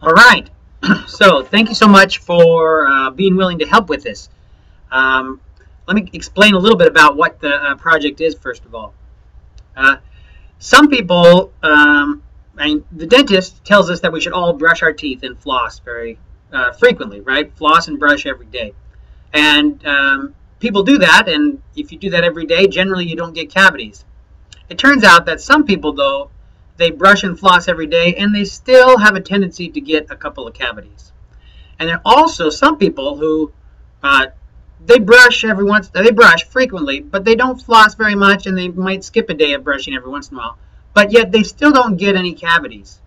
All right. So thank you so much for being willing to help with this. Um, Let me explain a little bit about what the project is, first of all. Uh, some people, the dentist tells us that we should all brush our teeth and floss very frequently, right? Floss and brush every day. And people do that, and if you do that every day, generally you don't get cavities. It turns out that some people, though, they brush and floss every day, and they still have a tendency to get a couple of cavities. And there are also some people who they brush frequently, but they don't floss very much, and they might skip a day of brushing every once in a while. But yet they still don't get any cavities.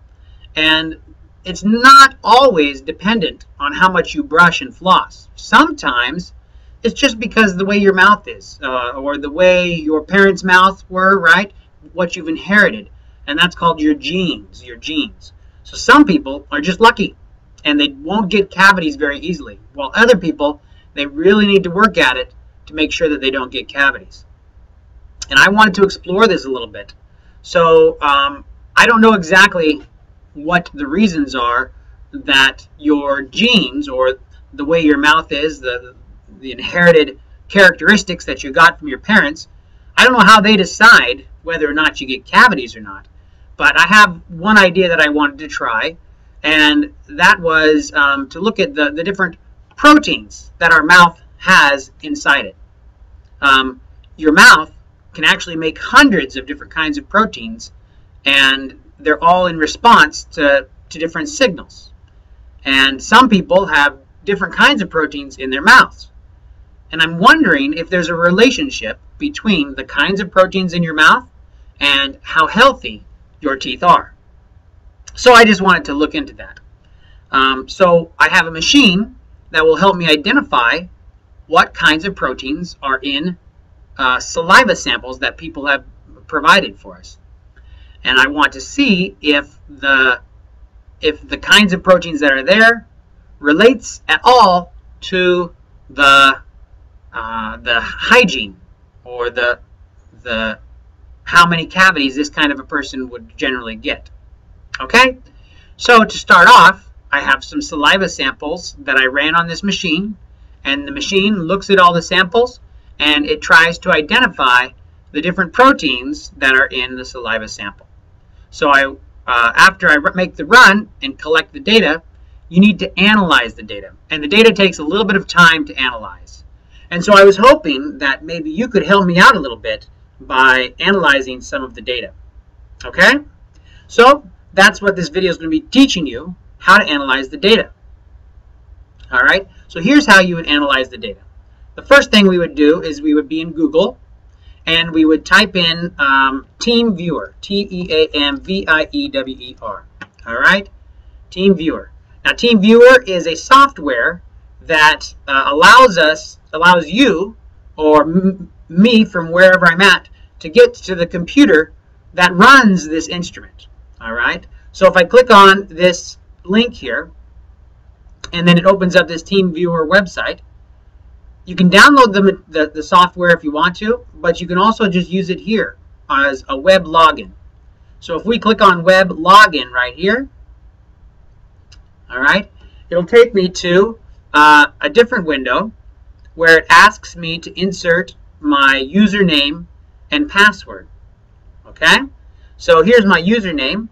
And it's not always dependent on how much you brush and floss. Sometimes it's just because the way your mouth is, or the way your parents' mouths were, right? What you've inherited. And that's called your genes, So some people are just lucky, and they won't get cavities very easily, while other people, they really need to work at it to make sure that they don't get cavities. And I wanted to explore this a little bit. So I don't know exactly what the reasons are that your genes, or the way your mouth is, the inherited characteristics that you got from your parents, I don't know how they decide whether or not you get cavities or not. But I have one idea that I wanted to try, and that was to look at the different proteins that our mouth has inside it. Your mouth can actually make hundreds of different kinds of proteins, and they're all in response to different signals. And some people have different kinds of proteins in their mouths. And I'm wondering if there's a relationship between the kinds of proteins in your mouth and how healthy your teeth are. So I just wanted to look into that. So I have a machine that will help me identify what kinds of proteins are in saliva samples that people have provided for us. And I want to see if the kinds of proteins that are there relates at all to the hygiene, or the how many cavities this kind of a person would generally get. Okay, so to start off, I have some saliva samples that I ran on this machine, and the machine looks at all the samples and it tries to identify the different proteins that are in the saliva sample. So after I make the run and collect the data, you need to analyze the data, and the data takes a little bit of time to analyze. And so I was hoping that maybe you could help me out a little bit by analyzing some of the data. Okay? So that's what this video is going to be teaching you, how to analyze the data. All right? So here's how you would analyze the data. The first thing we would do is we would be in Google, and we would type in TeamViewer, T-E-A-M-V-I-E-W-E-R. All right? TeamViewer. Now, TeamViewer is a software that allows you, or me from wherever I'm at, to get to the computer that runs this instrument. All right? So if I click on this link here, and then it opens up this TeamViewer website, you can download the software if you want to, but you can also just use it here as a web login. So if we click on web login right here, all right, it'll take me to a different window where it asks me to insert my username and password. Okay, so here's my username.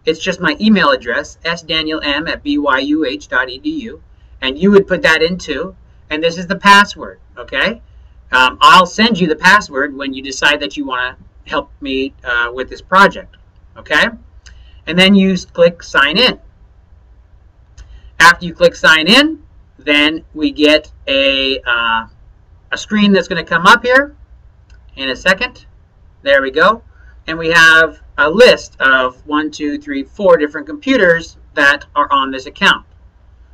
It's just my email address, sdanielm@byuh.edu, and you would put that into, and this is the password. Okay, I'll send you the password when you decide that you want to help me with this project. Okay, and then you click sign in. After you click sign in, then we get a screen that's going to come up here in a second. There we go. And we have a list of 4 different computers that are on this account.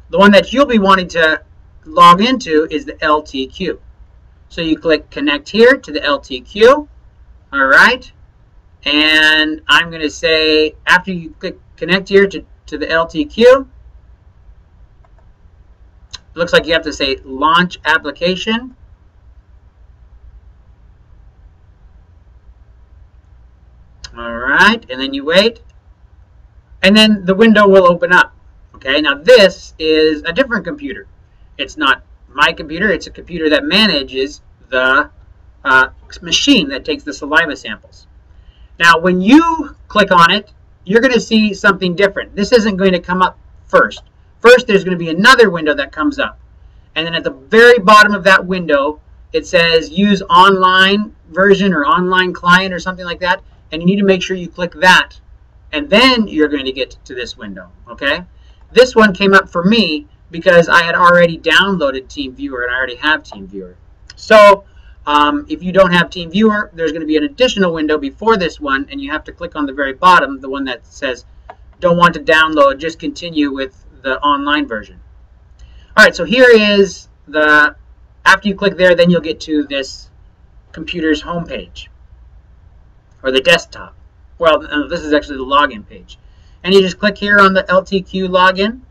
The one that you'll be wanting to log into is the LTQ. So you click connect here to the LTQ. All right. And I'm going to say, after you click connect here to the LTQ, it looks like you have to say launch application. All right, and then you wait, and then the window will open up. Okay, now this is a different computer. It's not my computer. It's a computer that manages the machine that takes the saliva samples. Now, when you click on it, you're going to see something different. This isn't going to come up first. First, there's going to be another window that comes up. And then at the very bottom of that window, it says use online version or online client or something like that. And you need to make sure you click that. And then you're going to get to this window. Okay? This one came up for me because I had already downloaded TeamViewer and I already have TeamViewer. So if you don't have TeamViewer, there's going to be an additional window before this one, and you have to click on the very bottom, the one that says don't want to download, just continue with the online version. All right, so here is the, after you click there, then you'll get to this computer's home page, or the desktop. Well, this is actually the login page. And you just click here on the LTQ login,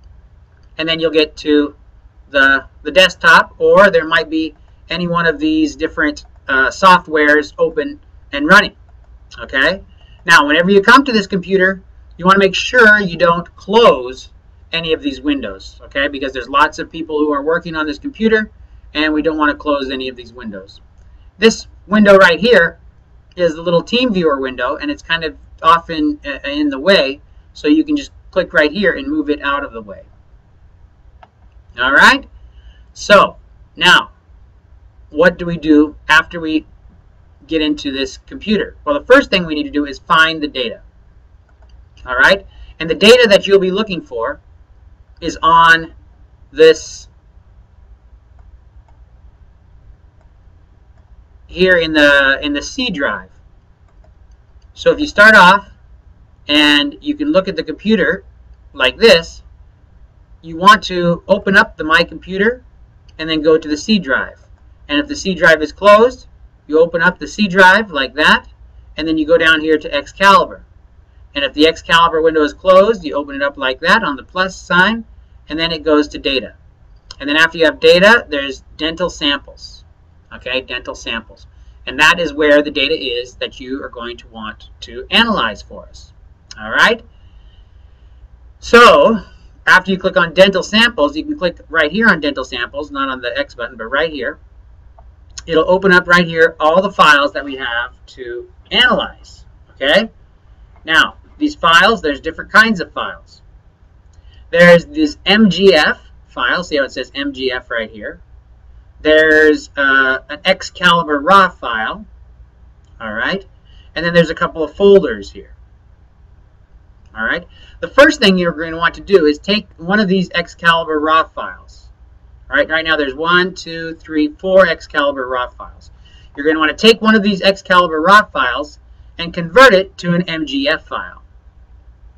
and then you'll get to the desktop, or there might be any one of these different softwares open and running. Okay? Now, whenever you come to this computer, you want to make sure you don't close any of these windows, okay? Because there's lots of people who are working on this computer, and we don't want to close any of these windows. This window right here is the little TeamViewer window, and it's kind of often in the way, so you can just click right here and move it out of the way. All right? So, now, what do we do after we get into this computer? Well, the first thing we need to do is find the data. All right? And the data that you'll be looking for is on this here in the C drive. So if you start off and you can look at the computer like this, you want to open up the My Computer and then go to the C drive. And if the C drive is closed, you open up the C drive like that, and then you go down here to Excalibur. And if the Excalibur window is closed, you open it up like that on the plus sign, and then it goes to data. And then after you have data, there's dental samples. Okay, dental samples. And that is where the data is that you are going to want to analyze for us. All right? So, after you click on dental samples, you can click right here on dental samples, not on the X button, but right here. It'll open up right here all the files that we have to analyze. Okay? Now, these files, there's different kinds of files. There's this MGF file. See how it says MGF right here. There's an Excalibur RAW file. All right? And then there's a couple of folders here. All right? The first thing you're going to want to do is take one of these Excalibur RAW files. All right? Right now there's 1, 2, 3, 4 Excalibur RAW files. You're going to want to take one of these Excalibur RAW files and convert it to an MGF file.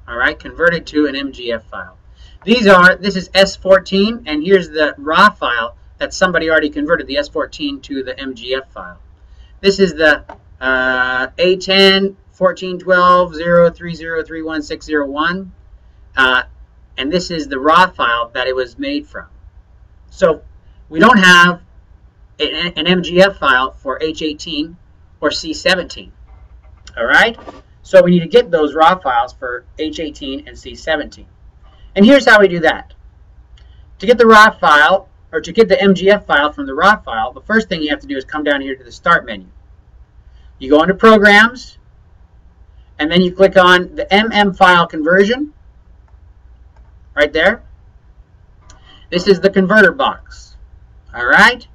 All right? Convert it to an MGF file. This is S14, and here's the RAW file that somebody already converted, the S14 to the MGF file. This is the A10 1412 03031 and this is the RAW file that it was made from. So we don't have an MGF file for H18 or C17. All right? So we need to get those RAW files for H18 and C17. And here's how we do that. To get the RAW file, or to get the MGF file from the RAW file, the first thing you have to do is come down here to the Start menu. You go into Programs, and then you click on the MM file conversion, right there. This is the converter box. All right?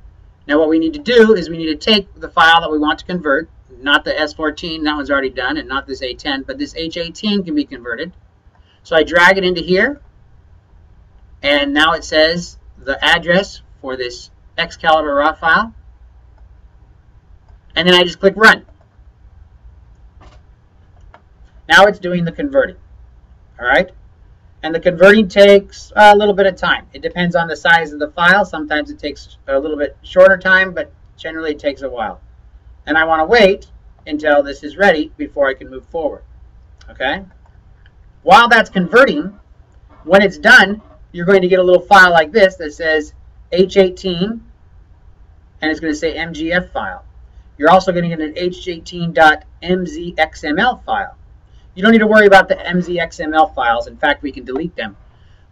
Now what we need to do is we need to take the file that we want to convert, not the S14, that one's already done, and not this A10, but this H18 can be converted. So I drag it into here, and now it says the address for this Excalibur RAW file, and then I just click Run. Now it's doing the converting. All right? And the converting takes a little bit of time. It depends on the size of the file. Sometimes it takes a little bit shorter time, but generally it takes a while. And I want to wait until this is ready before I can move forward. Okay? While that's converting, when it's done, you're going to get a little file like this that says H18, and it's going to say MGF file. You're also going to get an H18.mzxml file. You don't need to worry about the MZXML files. In fact, we can delete them.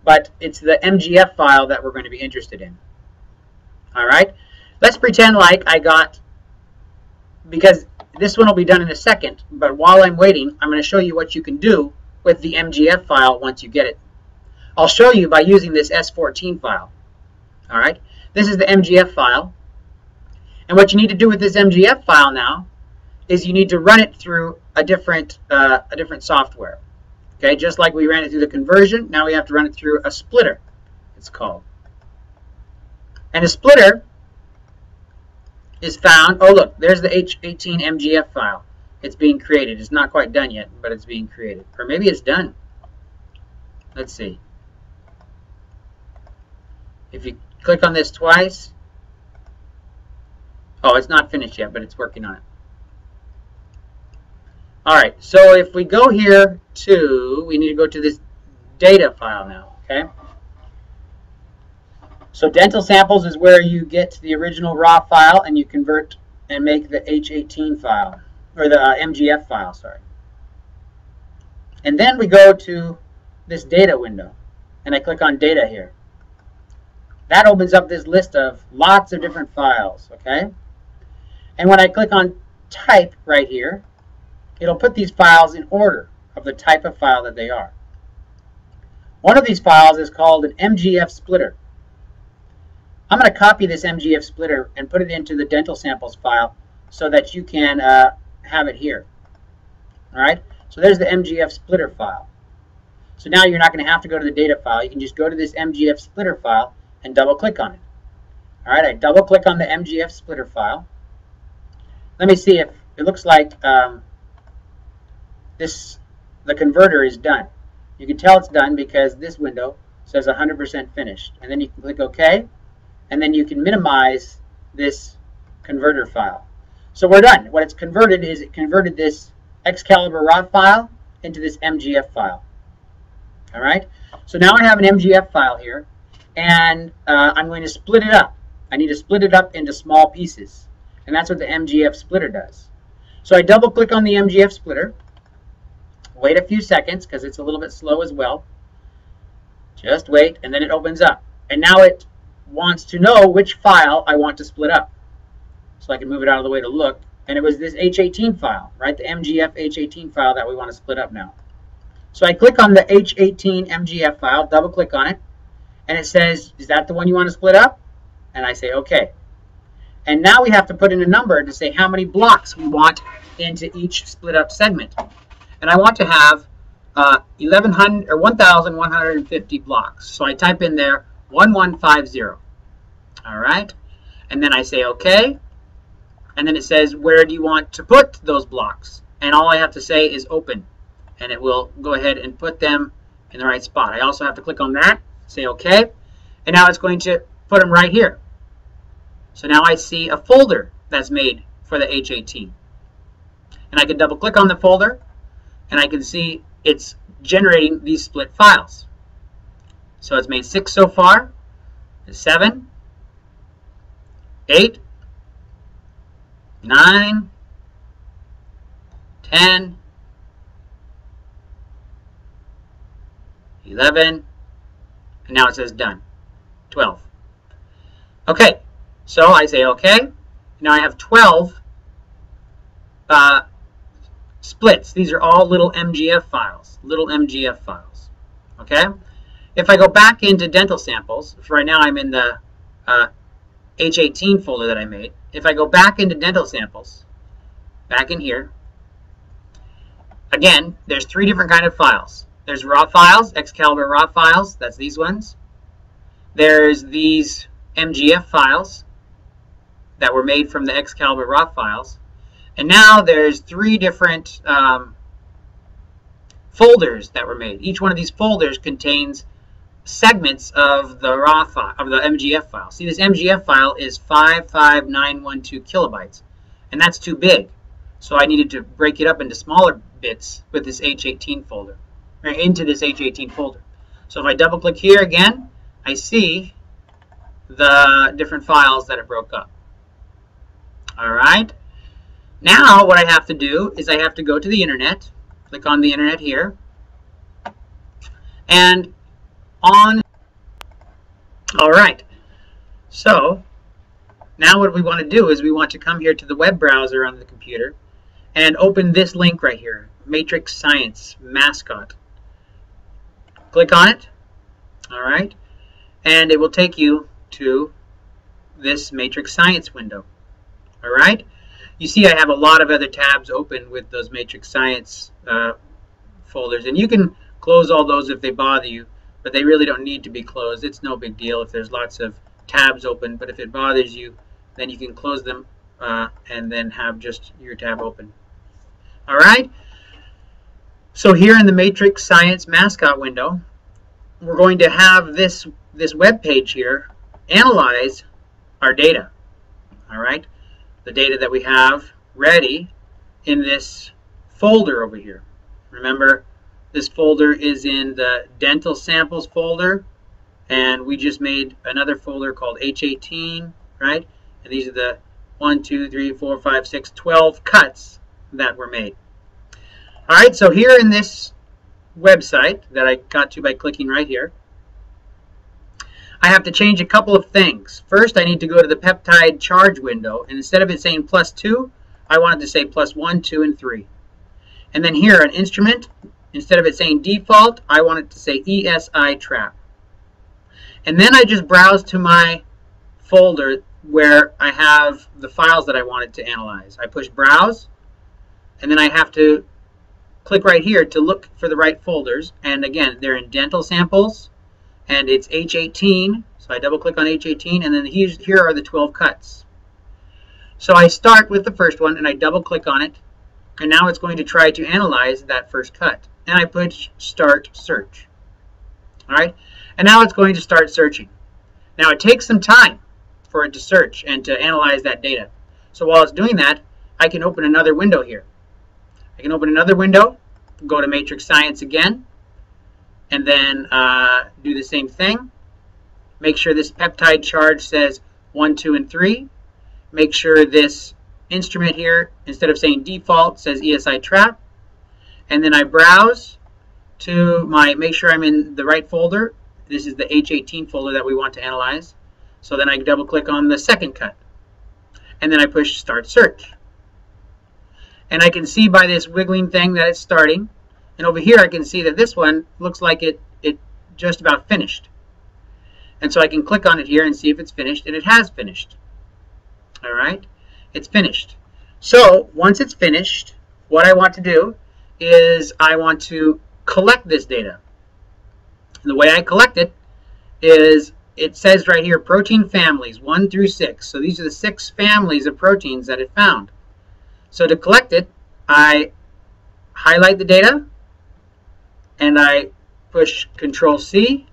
but it's the MGF file that we're going to be interested in. All right, let's pretend like I got, because this one will be done in a second, but while I'm waiting, I'm going to show you what you can do with the MGF file once you get it. I'll show you by using this S14 file. All right, this is the MGF file, and what you need to do with this MGF file now is you need to run it through a different software. Okay, just like we ran it through the conversion, now we have to run it through a splitter, it's called. And a splitter is found, oh look, there's the H18 MGF file. It's being created. It's not quite done yet, but it's being created. Or maybe it's done. Let's see. If you click on this twice, oh, it's not finished yet, but it's working on it. All right, so if we go here to, we need to go to this data file now, okay? So dental samples is where you get the original raw file and you convert and make the H18 file, or the MGF file, sorry. And then we go to this data window, and I click on data here. That opens up this list of lots of different files, okay? And when I click on type right here, it'll put these files in order of the type of file that they are. One of these files is called an MGF splitter. I'm going to copy this MGF splitter and put it into the dental samples file so that you can have it here. All right, so there's the MGF splitter file. So now you're not going to have to go to the data file. You can just go to this MGF splitter file and double click on it. All right, I double click on the MGF splitter file. Let me see if it looks like the converter is done. You can tell it's done because this window says 100% finished. And then you can click OK, and then you can minimize this converter file. So we're done. What it's converted is it converted this Excalibur raw file into this MGF file. All right. So now I have an MGF file here, and I'm going to split it up. I need to split it up into small pieces, and that's what the MGF splitter does. So I double click on the MGF splitter. Wait a few seconds because it's a little bit slow as well. Just wait, and then it opens up. And now it wants to know which file I want to split up. So I can move it out of the way to look. And it was this H18 file, right? The MGF H18 file that we want to split up now. So I click on the H18 MGF file, double click on it, and it says, is that the one you want to split up? And I say, okay. And now we have to put in a number to say how many blocks we want into each split up segment. And I want to have 1,150 blocks. So I type in there 1150. All right. And then I say OK. And then it says, where do you want to put those blocks? And all I have to say is open. And it will go ahead and put them in the right spot. I also have to click on that, say OK. And now it's going to put them right here. So now I see a folder that's made for the H18. And I can double click on the folder, and I can see it's generating these split files. So it's made 6 so far, 7, 8, 9, 10, 11, and now it says done, 12. Okay, so I say okay. Now I have 12 splits. These are all little MGF files, okay? If I go back into dental samples, for right now I'm in the H18 folder that I made. If I go back into dental samples, back in here, again, there's 3 different kind of files. There's raw files, Excalibur raw files, that's these ones. There's these MGF files that were made from the Excalibur raw files. And now there's 3 different folders that were made. Each one of these folders contains segments of the raw file, of the MGF file. See, this MGF file is 55912 kilobytes, and that's too big. So I needed to break it up into smaller bits with this H18 folder, or into this H18 folder. So if I double click here again, I see the different files that it broke up. All right. Now what I have to do is I have to go to the internet, click on the internet here, and on. All right. So now what we want to do is we want to come here to the web browser on the computer and open this link right here, Matrix Science Mascot. Click on it. All right. And it will take you to this Matrix Science window. All right. You see I have a lot of other tabs open with those Matrix Science folders, and you can close all those if they bother you, but they really don't need to be closed. It's no big deal if there's lots of tabs open, but if it bothers you, then you can close them and then have just your tab open. All right. So here in the Matrix Science Mascot window, we're going to have this web page here analyze our data. All right. The data that we have ready in this folder over here. Remember, this folder is in the dental samples folder, and we just made another folder called H18, right? And these are the 1, 2, 3, 4, 5, 6, 12 cuts that were made. All right, so here in this website that I got to by clicking right here, I have to change a couple of things. First, I need to go to the peptide charge window, and instead of it saying +2, I want it to say +1, 2, and 3. And then here, an instrument, instead of it saying default, I want it to say ESI trap. And then I just browse to my folder where I have the files that I wanted to analyze. I push browse, and then I have to click right here to look for the right folders. And again, they're in dental samples, and it's H18. So I double click on H18, and then here are the 12 cuts. So I start with the first one, and I double click on it, and now it's going to try to analyze that first cut. And I push start search. All right, and now it's going to start searching. Now it takes some time for it to search and to analyze that data. So while it's doing that, I can open another window here. I can open another window, go to Matrix Science again, and then do the same thing. Make sure this peptide charge says 1, 2, and 3. Make sure this instrument here, instead of saying default, says ESI trap. And then I browse to make sure I'm in the right folder. This is the H18 folder that we want to analyze. So then I double click on the second cut. And then I push start search. And I can see by this wiggling thing that it's starting. And over here I can see that this one looks like it just about finished. And so I can click on it here and see if it's finished, and it has finished. All right, it's finished. So once it's finished, what I want to do is I want to collect this data. And the way I collect it is it says right here protein families 1 through 6. So these are the 6 families of proteins that it found. So to collect it, I highlight the data and I push Control-C,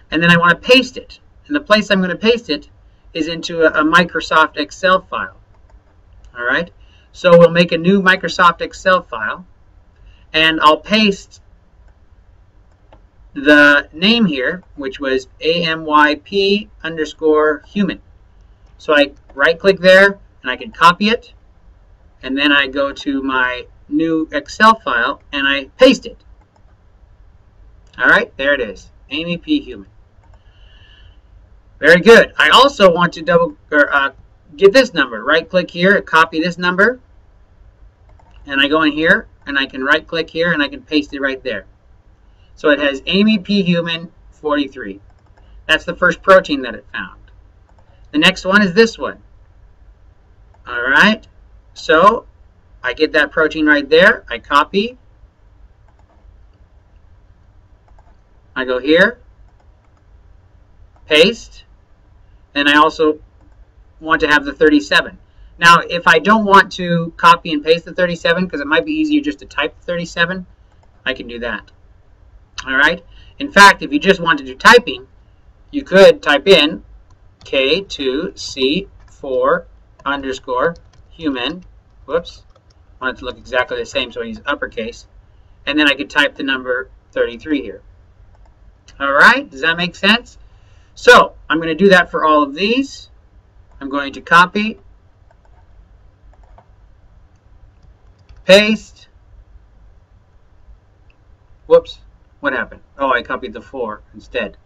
and then I want to paste it. And the place I'm going to paste it is into a Microsoft Excel file. All right, so we'll make a new Microsoft Excel file, and I'll paste the name here, which was AMYP_human. So I right click there and I can copy it, and then I go to my new Excel file and I paste it. All right, there it is, AMYP human. Very good. I also want to get this number. Right click here, copy this number, and I go in here and I can right click here and I can paste it right there. So it has AMYP human 43. That's the first protein that it found. The next one is this one. All right, so I get that protein right there. I copy. I go here, paste, and I also want to have the 37. Now, if I don't want to copy and paste the 37, because it might be easier just to type 37, I can do that. All right. In fact, if you just want to do typing, you could type in K2C4_human. Whoops. I want it to look exactly the same, so I use uppercase. And then I could type the number 33 here. All right. Does that make sense? So I'm going to do that for all of these. I'm going to copy, paste. Whoops. What happened? Oh, I copied the 4 instead.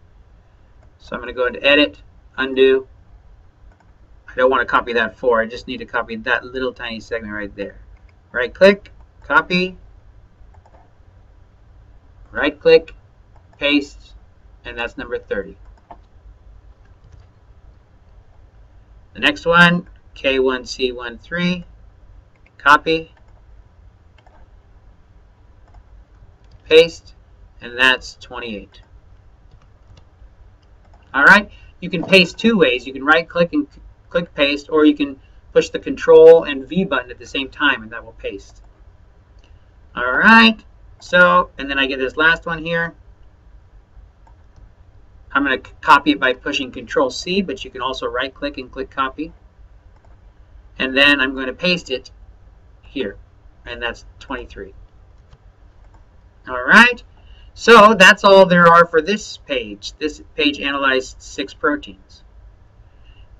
So I'm going to go into Edit, Undo. I don't want to copy that 4. I just need to copy that little tiny segment right there. Right click, copy, right click, paste, and that's number 30. The next one, K1C13, copy, paste, and that's 28. Alright, you can paste 2 ways. You can right click and click paste, or you can push the Control and V button at the same time, and that will paste. Alright, so, and then I get this last one here. I'm going to copy it by pushing Control C, but you can also right click and click copy. And then I'm going to paste it here, and that's 23. Alright, so that's all there are for this page. This page analyzed 6 proteins.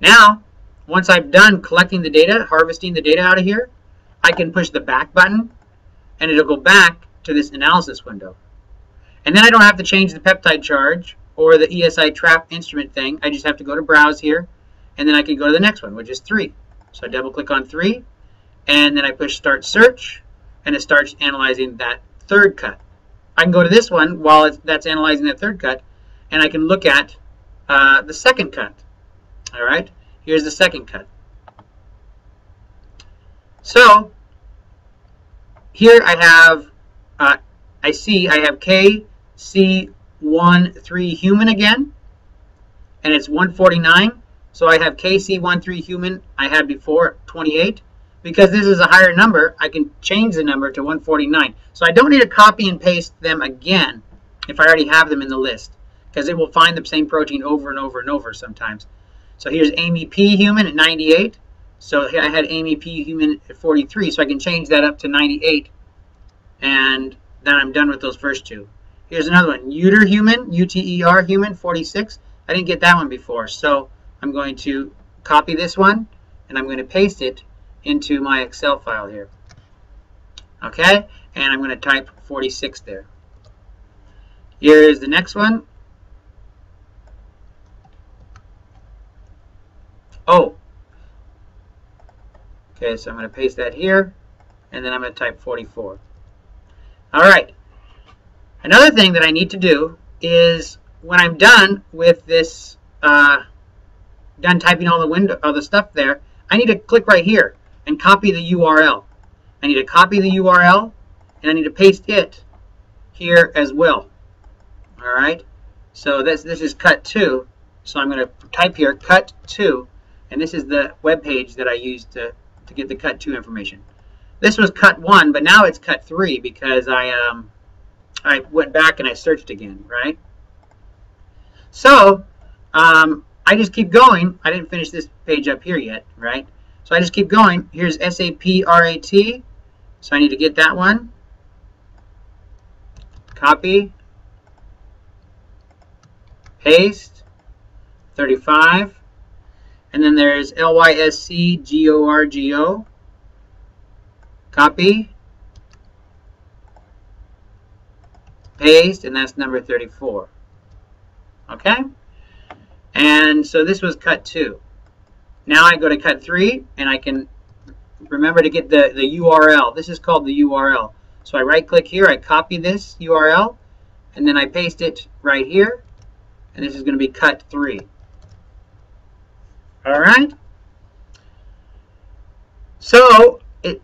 Now, once I've done collecting the data, harvesting the data out of here, I can push the back button, and it'll go back to this analysis window. And then I don't have to change the peptide charge or the ESI trap instrument thing. I just have to go to Browse here, and then I can go to the next one, which is 3. So I double click on 3, and then I push Start Search, and it starts analyzing that 3rd cut. I can go to this one while that's analyzing that 3rd cut, and I can look at the 2nd cut. All right, here's the 2nd cut. So here I have, I have KC13 human again, and it's 149. So I have KC13 human I had before 28. Because this is a higher number, I can change the number to 149. So I don't need to copy and paste them again if I already have them in the list, because it will find the same protein over and over and over sometimes. So here's Amy P human at 98. So I had Amy P human at 43, so I can change that up to 98, and then I'm done with those first 2. Here's another one, Uter human, UTER human, 46. I didn't get that one before, so I'm going to copy this one, and I'm going to paste it into my Excel file here. Okay, and I'm going to type 46 there. Here's the next one. Oh, okay, so I'm going to paste that here, and then I'm going to type 44. All right, another thing that I need to do is when I'm done with this, done typing all the stuff there, I need to click right here and copy the URL. I need to copy the URL, and I need to paste it here as well. All right, so this is cut 2. So I'm going to type here cut 2, and this is the web page that I used to get the cut 2 information. This was cut 1, but now it's cut 3 because I went back and I searched again, right? So I just keep going. I didn't finish this page up here yet, right? So I just keep going. Here's SAP RAT. So I need to get that one. Copy. Paste. 35. And then there's LYSC GORGO. Copy. Paste. And that's number 34. Okay? And so this was cut 2. Now I go to cut 3, and I can remember to get the URL. This is called the URL. So I right click here, I copy this URL, and then I paste it right here, and this is going to be cut 3. All right? So it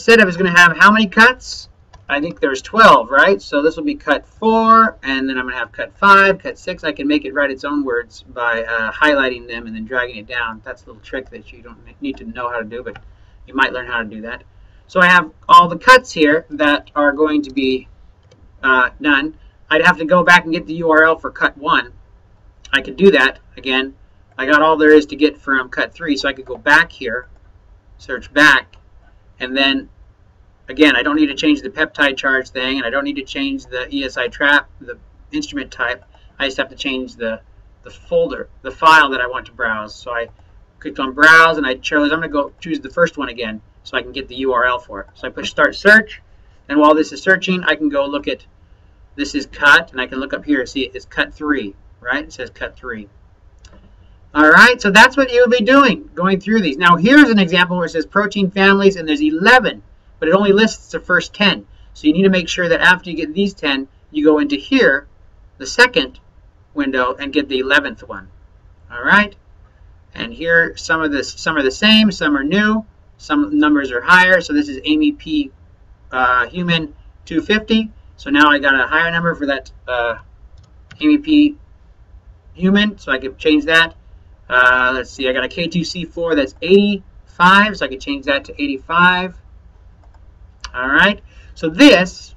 said I was going to have how many cuts? I think there's 12, right? So this will be cut 4, and then I'm going to have cut 5, cut 6. I can make it write its own words by highlighting them and then dragging it down. That's a little trick that you don't need to know how to do, but you might learn how to do that. So I have all the cuts here that are going to be done. I'd have to go back and get the URL for cut 1. I could do that again. I got all there is to get from cut 3, so I could go back here, search back, and then again, I don't need to change the peptide charge thing, and I don't need to change the ESI trap, the instrument type. I just have to change the folder, the file that I want to browse. So I clicked on Browse, and I chose, I'm going to go choose the first one again so I can get the URL for it. So I push Start Search, and while this is searching, I can go look at This is cut, and I can look up here and see it's cut 3, right? It says cut 3. All right, so that's what you'll be doing, going through these. Now, here's an example where it says protein families, and there's 11, but it only lists the first 10. So you need to make sure that after you get these 10, you go into here, the second window, and get the 11th one. All right, and here some are the same, some are new, some numbers are higher. So this is Amy P. Human 250. So now I got a higher number for that Amy P. Human, so I can change that. Let's see, I got a K2C4 that's 85, so I can change that to 85. All right, so this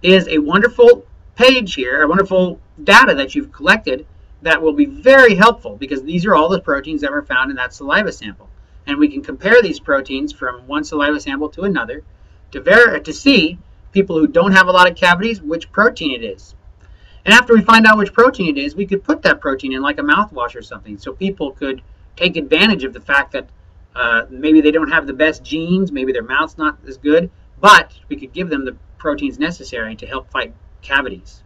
is a wonderful page here, a wonderful data that you've collected that will be very helpful, because these are all the proteins that were found in that saliva sample. And we can compare these proteins from one saliva sample to another to see people who don't have a lot of cavities, which protein it is. And after we find out which protein it is, we could put that protein in like a mouthwash or something, so people could take advantage of the fact that maybe they don't have the best genes, maybe their mouth's not as good, but we could give them the proteins necessary to help fight cavities.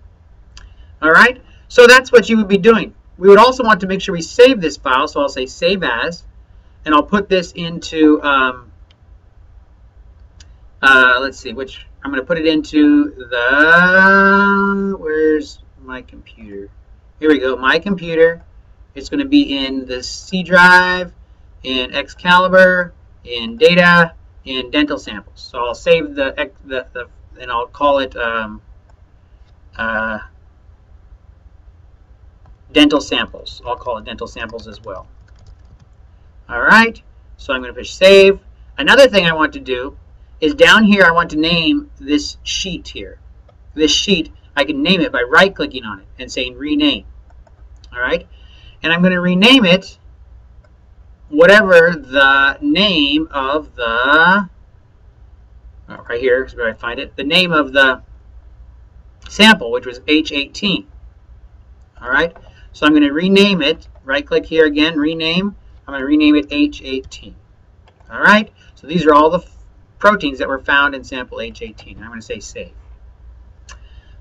All right, so that's what you would be doing. We would also want to make sure we save this file, so I'll say save as, and I'll put this into, let's see, which I'm going to put it into the, where's my computer? Here we go, my computer. It's going to be in the C drive, in Excalibur, in data, in dental samples. So I'll save the and I'll call it dental samples. I'll call it dental samples as well. All right, so I'm going to push save. Another thing I want to do is down here I want to name this sheet here. This sheet, I can name it by right-clicking on it and saying rename. All right, and I'm going to rename it whatever the name of the, right here is where I find it, the name of the sample, which was H18. All right, so I'm going to rename it, right-click here again, rename. I'm going to rename it H18. All right, so these are all the proteins that were found in sample H18. I'm going to say save.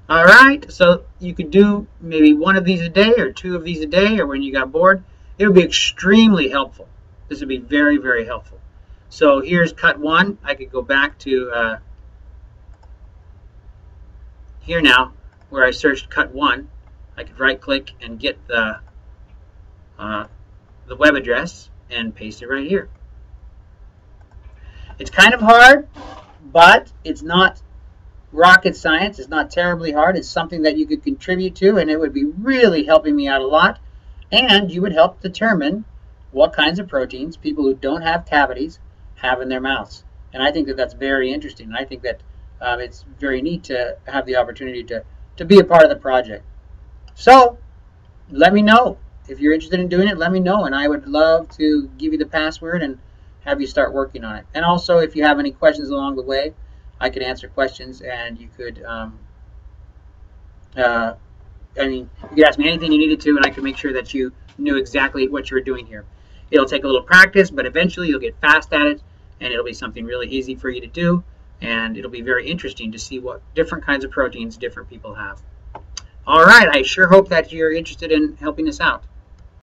All right, so you could do maybe one of these a day or two of these a day, or when you got bored. It would be extremely helpful. This would be very, very helpful. So here's cut 1. I could go back to here now, where I searched cut 1. I could right-click and get the web address and paste it right here. It's kind of hard, but it's not rocket science. It's not terribly hard. It's something that you could contribute to, and it would be really helping me out a lot. And you would help determine what kinds of proteins people who don't have cavities have in their mouths. And I think that that's very interesting. And I think that it's very neat to have the opportunity to be a part of the project. So let me know. If you're interested in doing it, let me know. And I would love to give you the password and have you start working on it. And also, if you have any questions along the way, I could answer questions, and you could, you could ask me anything you needed to, and I could make sure that you knew exactly what you were doing here. It'll take a little practice, but eventually you'll get fast at it, and it'll be something really easy for you to do, and it'll be very interesting to see what different kinds of proteins different people have. All right, I sure hope that you're interested in helping us out.